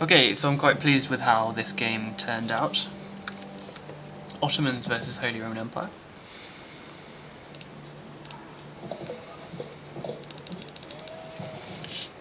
Okay, so I'm quite pleased with how this game turned out. Ottomans versus Holy Roman Empire.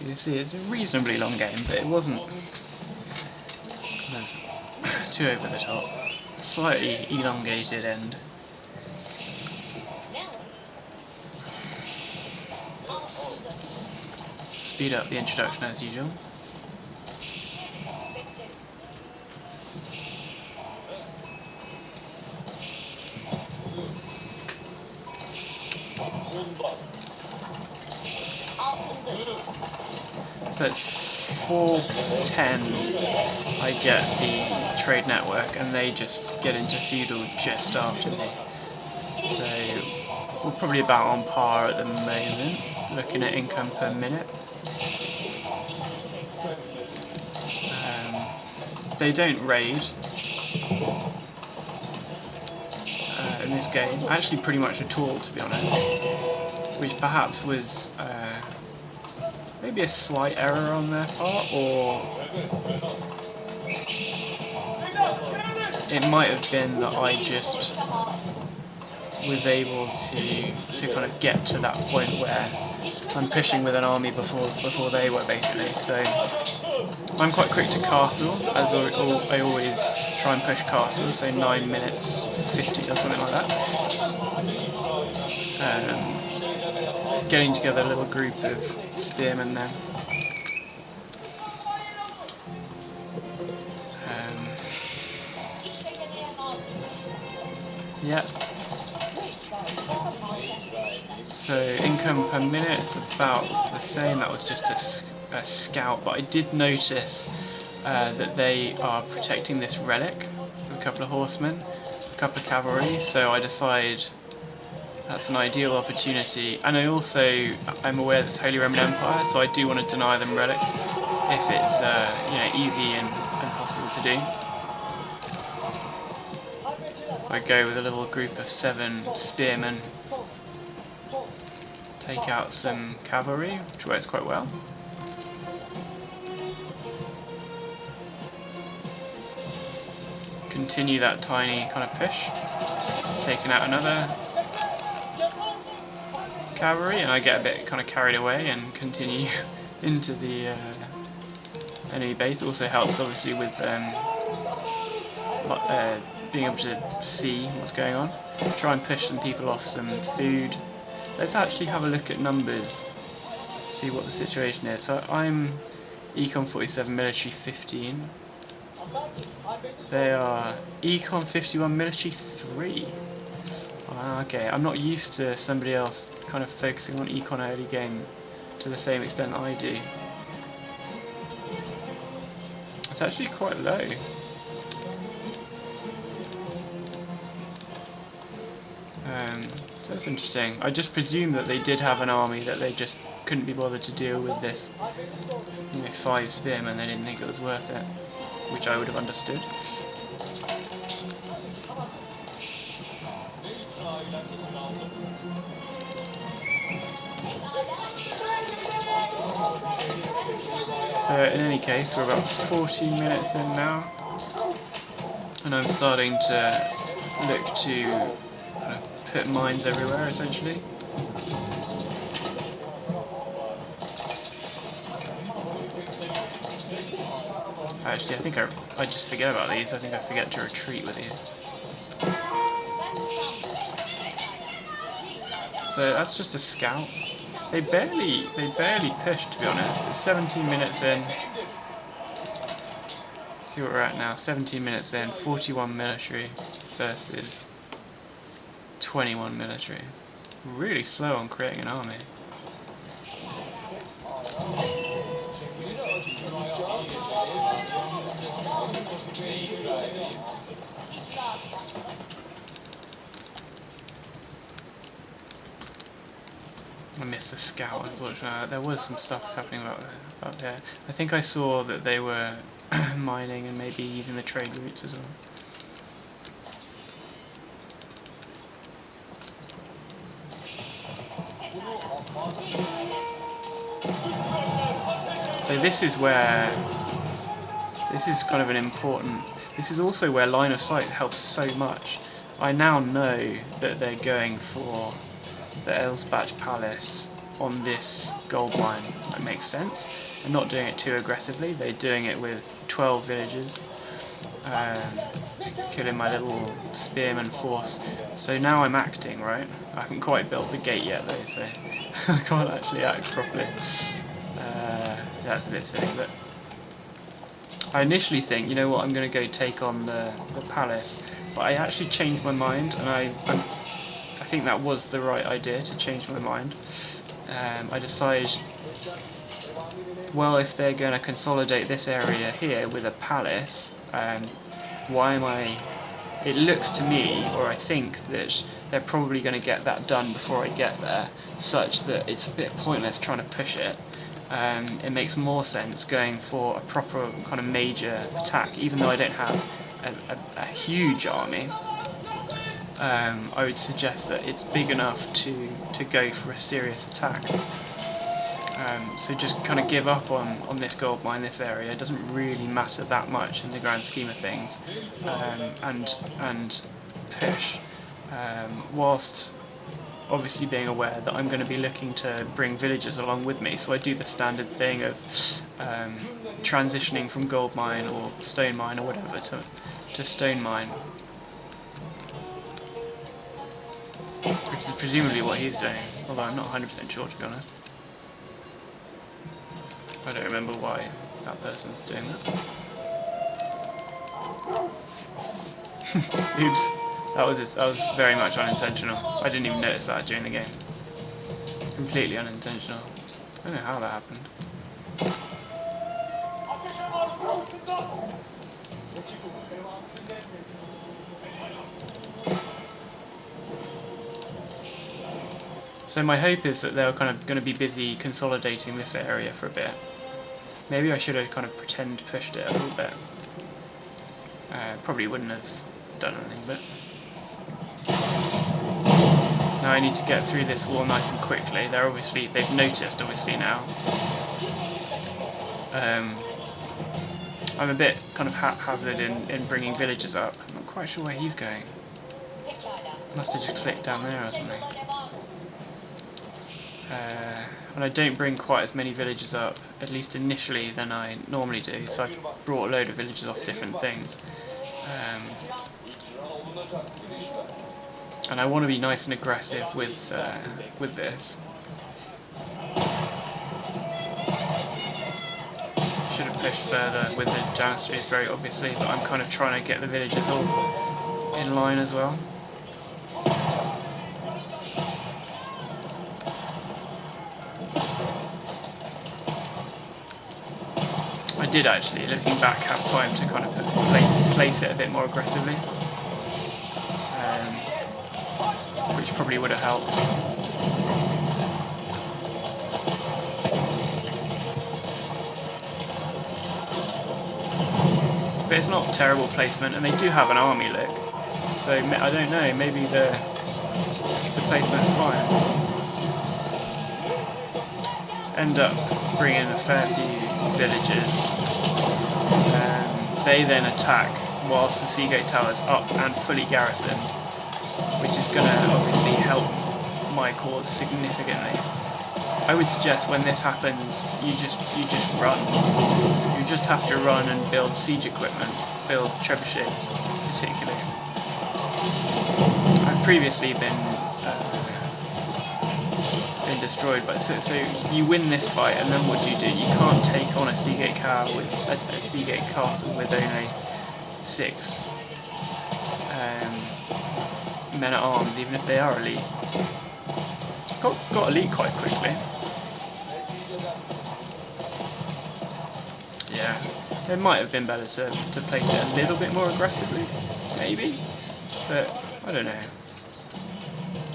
You see, it's a reasonably long game, but it wasn't kind of too over the top. Slightly elongated end. Speed up the introduction as usual. So it's 4:10 I get the trade network and they just get into feudal just after me. So we're probably about on par at the moment, looking at income per minute. They don't raid in this game, actually pretty much at all to be honest, which perhaps was maybe a slight error on their part, or it might have been that I just was able to kind of get to that point where I'm pushing with an army before they were, basically. So I'm quite quick to castle, as I always try and push castle, so 9 minutes 50 or something like that. Getting together a little group of spearmen then. Yeah. So income per minute is about the same. That was just a scout, but I did notice that they are protecting this relic with a couple of horsemen, a couple of cavalry, so I decide that's an ideal opportunity. And I'm aware that it's Holy Roman Empire, so I do want to deny them relics if it's easy and possible to do. So I go with a little group of 7 spearmen, take out some cavalry, which works quite well. Continue that tiny kind of push, taking out another cavalry, and I get a bit kind of carried away and continue into the enemy base. It also helps obviously with being able to see what's going on. Try and push some people off some food. Let's actually have a look at numbers, see what the situation is. So I'm Econ 47, military 15. They are Econ 51, military 3. Okay, I'm not used to somebody else kind of focusing on Econ early game to the same extent I do. It's actually quite low. So that's interesting. I just presume that they did have an army that they just couldn't be bothered to deal with this, 5 spearmen. They didn't think it was worth it, which I would have understood. So in any case, we're about 40 minutes in now, and I'm starting to look to put mines everywhere, essentially. Actually, I think I just forget about these. I think I forget to retreat with these. So that's just a scout. They barely pushed, to be honest. It's 17 minutes in. Let's see what we're at now. 17 minutes in, 41 military versus 21 military. Really slow on creating an army. I missed the scout, unfortunately. There was some stuff happening about there. I think I saw that they were mining and maybe using the trade routes as well. So this is where This is kind of an important... This is also where line of sight helps so much. I now know that they're going for the Elsbach Palace on this gold mine. That makes sense. They're not doing it too aggressively, they're doing it with 12 villagers. Killing my little spearman force. So now I'm acting, right? I haven't quite built the gate yet though, so I can't actually act properly. That's a bit silly, but I initially think, you know what, I'm going to go take on the palace, but I actually changed my mind, and I think that was the right idea, to change my mind. I decided, well, if they're going to consolidate this area here with a palace, why am I... It looks to me, or I think, that they're probably going to get that done before I get there, such that it's a bit pointless trying to push it. It makes more sense going for a proper kind of major attack, even though I don't have a huge army. I would suggest that it's big enough to go for a serious attack. So just kind of give up on this gold mine, this area. It doesn't really matter that much in the grand scheme of things, and push, whilst obviously being aware that I'm going to be looking to bring villagers along with me. So I do the standard thing of transitioning from gold mine or stone mine or whatever to stone mine, which is presumably what he's doing, although I'm not 100% sure, to be honest. I don't remember why that person's doing that. Oops, that was very much unintentional. I didn't even notice that during the game. Completely unintentional. I don't know how that happened. So my hope is that they're kind of going to be busy consolidating this area for a bit. Maybe I should have kind of pretend pushed it a little bit. Probably wouldn't have done anything, but... Now I need to get through this wall nice and quickly. They've noticed obviously now. I'm a bit kind of haphazard in bringing villagers up. I'm not quite sure where he's going. Must have just clicked down there or something. And I don't bring quite as many villagers up, at least initially, than I normally do, so I've brought a load of villagers off different things. And I want to be nice and aggressive with this. Should have pushed further with the Janissaries very obviously, but I'm kind of trying to get the villagers all in line as well. I did actually, looking back, have time to kind of place it a bit more aggressively, which probably would have helped. But it's not terrible placement, and they do have an army, look. So I don't know, maybe the placement's fine. End up bringing a fair few villagers. They then attack whilst the Seagate Tower's up and fully garrisoned, which is going to obviously help my cause significantly. I would suggest when this happens, you just run. You just have to run and build siege equipment, build trebuchets particularly. I've previously been destroyed, but so you win this fight, and then what do? You can't take on a Seagate Castle with only 6 men at arms, even if they are elite. Got elite quite quickly. Yeah, it might have been better to place it a little bit more aggressively, maybe, but I don't know.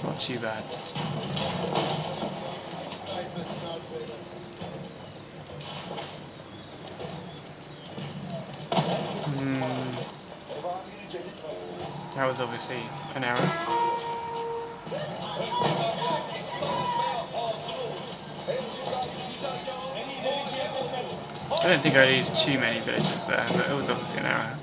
Not too bad. That was obviously an error. don't think I used too many villagers there, but it was obviously an error.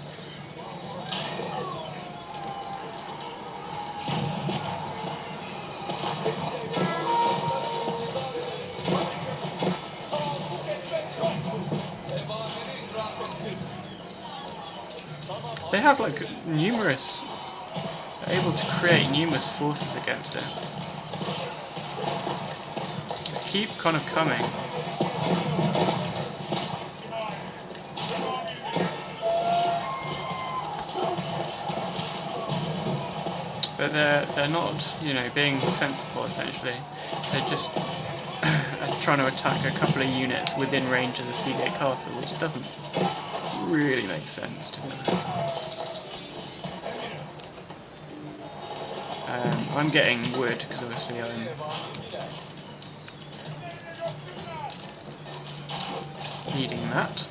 They have like numerous, able to create numerous forces against it. They keep kind of coming. But they're not, you know, being sensible essentially. They're just trying to attack a couple of units within range of the Seagate Castle, which doesn't really make sense, to be honest. I'm getting wood because obviously I'm needing that.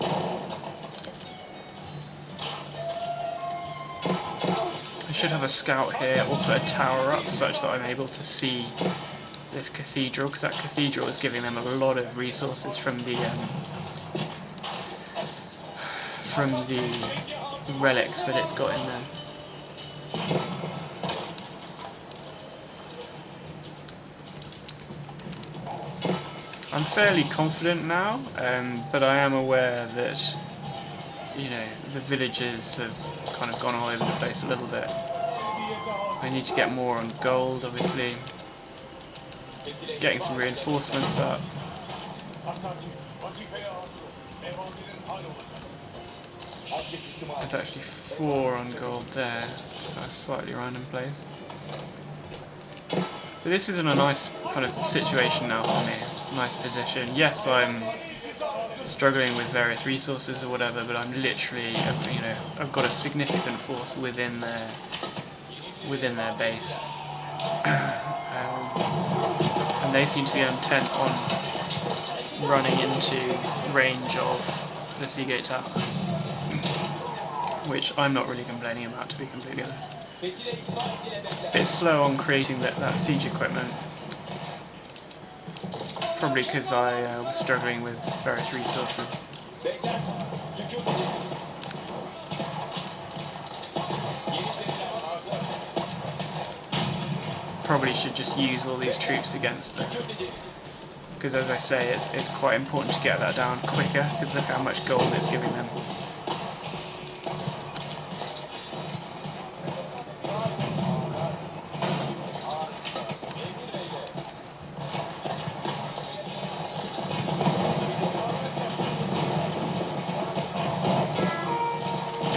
I should have a scout here or put a tower up such that I'm able to see this cathedral, because that cathedral is giving them a lot of resources from the relics that it's got in there. I'm fairly confident now, but I am aware that, you know, the villagers have kind of gone all over the place a little bit. I need to get more on gold, obviously. Getting some reinforcements up. There's actually 4 on gold there. A slightly random place. But this is in a nice kind of situation now for me. Nice position. Yes, I'm struggling with various resources or whatever, but I'm literally, you know, I've got a significant force within their base, and they seem to be intent on running into range of the Seagate Tower, which I'm not really complaining about, to be completely honest. A bit slow on creating that siege equipment. Probably because I was struggling with various resources. Probably should just use all these troops against them. Because as I say, it's quite important to get that down quicker, because look how much gold it's giving them.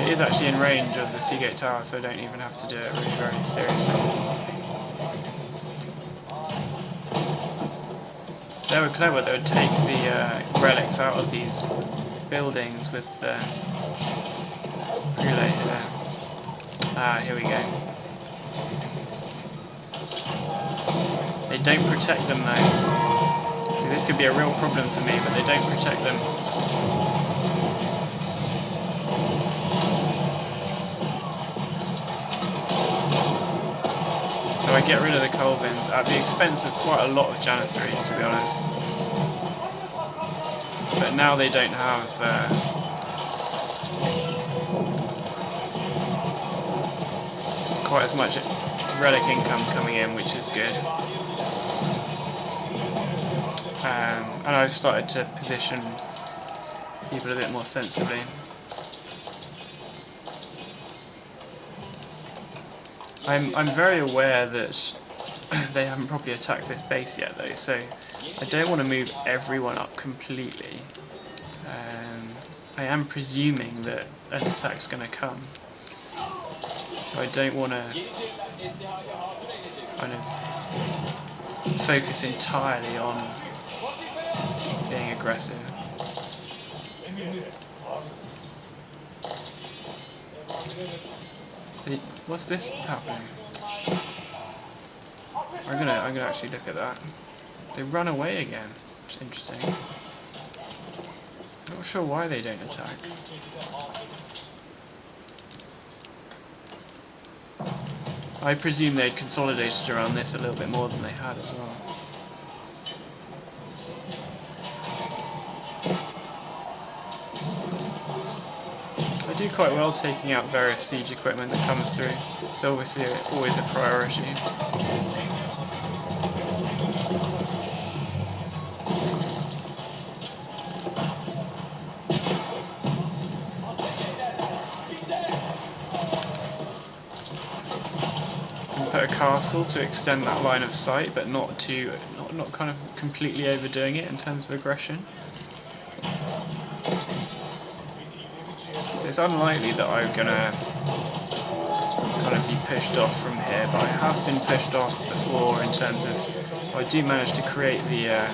It is actually in range of the Seagate Tower, so I don't even have to do it really very seriously. They were clever. They would take the relics out of these buildings with relay here. Ah, here we go. They don't protect them though. This could be a real problem for me, but they don't protect them. So I get rid of the coal bins at the expense of quite a lot of janissaries, to be honest. But now they don't have quite as much relic income coming in, which is good. And I've started to position people a bit more sensibly. I'm very aware that they haven't properly attacked this base yet though, so I don't want to move everyone up completely. I am presuming that an attack's going to come, so I don't want to kind of focus entirely on being aggressive. What's this happening? I'm gonna actually look at that. They run away again, which is interesting. Not sure why they don't attack. I presume they'd consolidated around this a little bit more than they had as well. do quite well taking out various siege equipment that comes through. It's obviously always a priority. Put a castle to extend that line of sight, but not kind of completely overdoing it in terms of aggression. So it's unlikely that I'm gonna kind of be pushed off from here, but I have been pushed off before in terms of I do manage to create the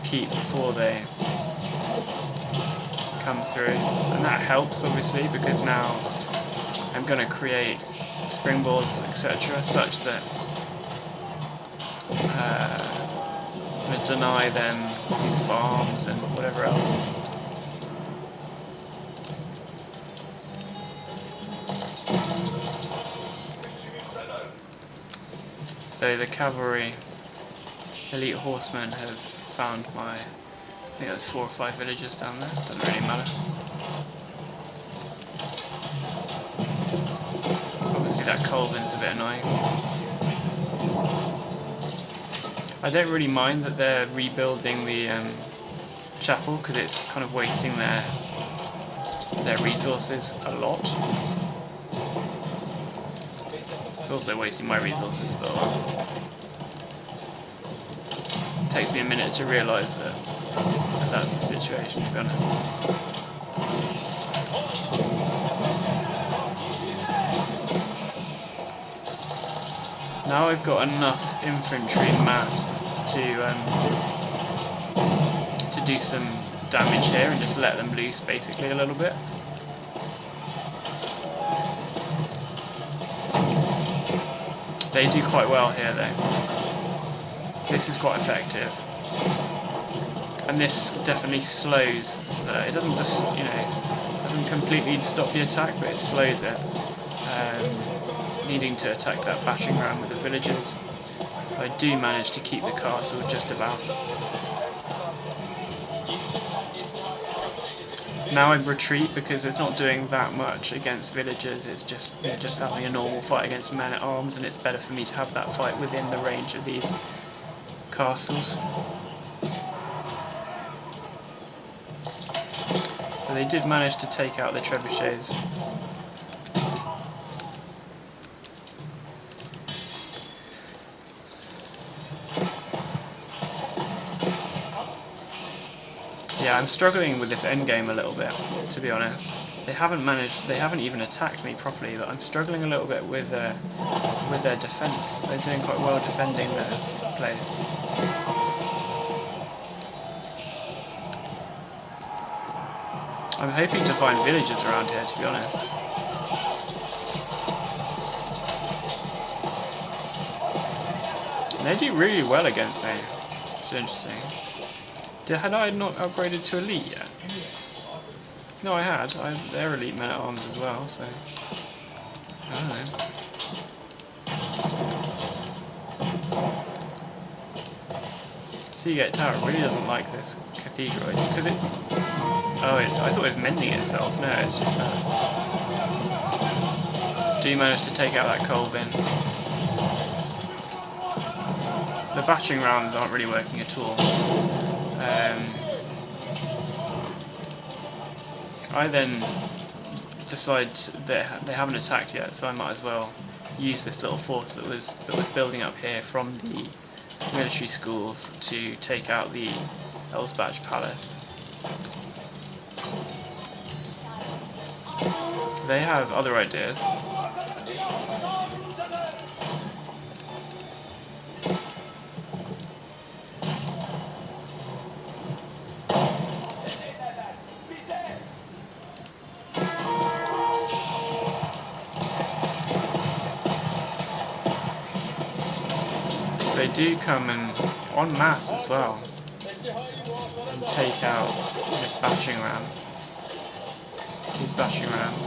keep before they come through, and that helps obviously because now I'm going to create springboards, etc., such that I'm going to deny them these farms and whatever else. So the cavalry, elite horsemen have found my, I think there's 4 or 5 villages down there, doesn't really matter. Obviously that Colvin's a bit annoying. I don't really mind that they're rebuilding the chapel because it's kind of wasting their resources a lot. It's also wasting my resources, but it takes me a minute to realise that that's the situation, to be honest. Now I've got enough infantry massed to do some damage here and just let them loose basically a little bit. They do quite well here though. This is quite effective. And this definitely slows it doesn't just, doesn't completely stop the attack, but it slows it. Needing to attack that battering ram with the villagers. I do manage to keep the castle just about. Now I retreat because it's not doing that much against villagers, it's just having a normal fight against men at arms, and it's better for me to have that fight within the range of these castles. So they did manage to take out the trebuchets. Yeah, I'm struggling with this endgame a little bit, to be honest. They haven't even attacked me properly, but I'm struggling a little bit with their defence. They're doing quite well defending their place. I'm hoping to find villagers around here, to be honest. And they do really well against me, which is interesting. Had I not upgraded to elite yet? No, I had. They're elite men at arms as well, so I don't know. Seagate Tower really doesn't like this cathedral because it. Oh, I thought it was mending itself. No, it's just that. Do manage to take out that Colvin. The battering rams aren't really working at all. I then decide that they haven't attacked yet, so I might as well use this little force that was building up here from the military schools to take out the Elsbach Palace. They have other ideas. They do come and en masse as well and take out this battering ram. These battering rams.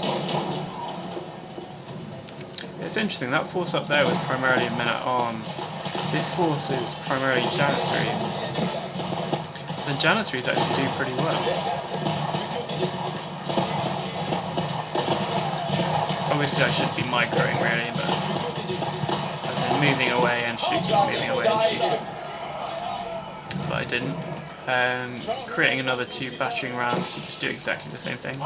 It's interesting, that force up there was primarily men at arms. This force is primarily janissaries. The janissaries actually do pretty well. Obviously I should be microing really, but I've been moving away and shooting, moving away and shooting. But I didn't. Creating another 2 battering rams to just do exactly the same thing.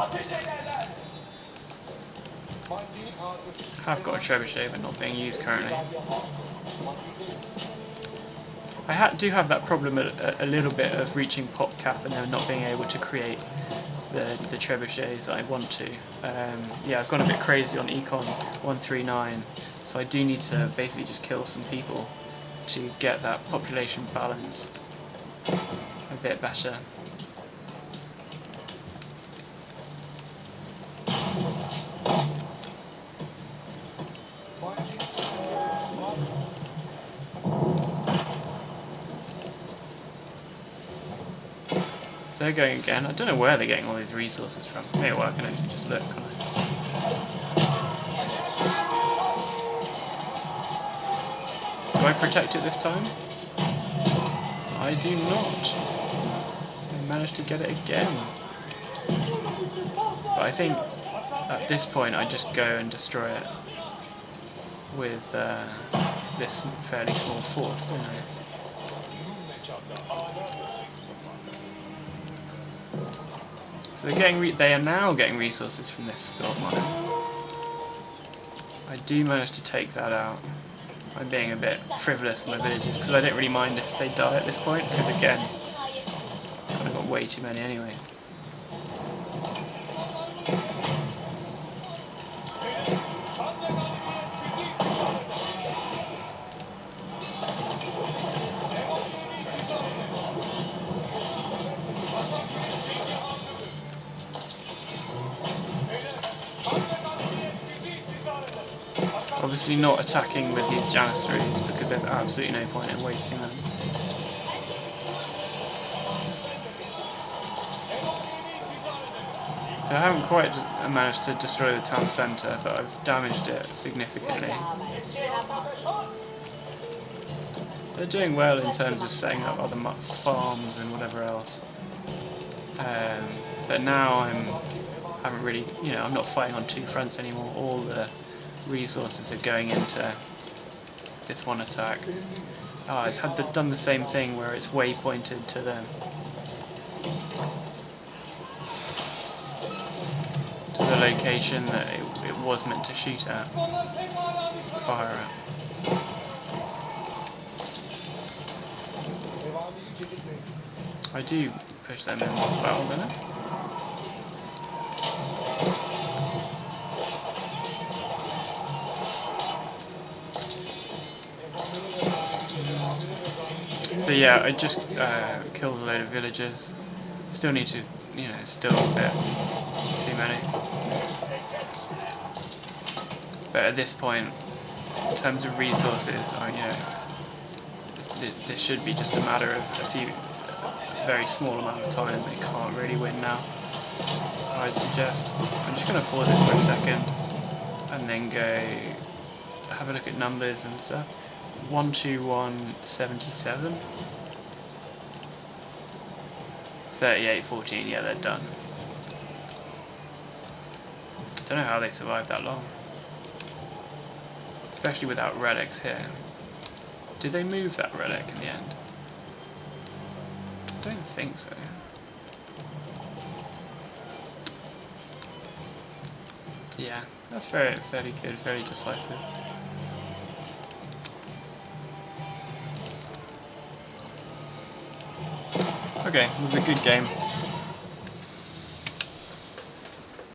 I've got a trebuchet but not being used currently. I do have that problem a little bit of reaching pop cap and then not being able to create the trebuchets that I want to. Yeah, I've gone a bit crazy on Econ 139, so I do need to basically just kill some people to get that population balance a bit better. So they're going again. I don't know where they're getting all these resources from. Maybe well, I can actually just look, can't I? Do I protect it this time? I do not. I managed to get it again. But I think at this point I just go and destroy it with this fairly small force, don't I? So they are now getting resources from this gold mine. I do manage to take that out. I'm being a bit frivolous with my villagers because I don't really mind if they die at this point, because again, I've got way too many anyway. Obviously not attacking with these janissaries because there's absolutely no point in wasting them. So I haven't quite managed to destroy the town centre, but I've damaged it significantly. They're doing well in terms of setting up other farms and whatever else. But now I'm not fighting on 2 fronts anymore. All the resources are going into this one attack. It's done the same thing where it's waypointed to the location that it was meant to shoot at, fire at. I do push them in well, don't I? So yeah, I just killed a load of villagers. Still need to, still a bit too many. But at this point, in terms of resources, this should be just a matter of a very small amount of time. They can't really win now, I'd suggest. I'm just going to pause it for a second and then go have a look at numbers and stuff. 12177, 3814. Yeah, they're done. I don't know how they survived that long, especially without relics here. Did they move that relic in the end? I don't think so. Yeah, that's fairly good, fairly decisive. Okay, it was a good game.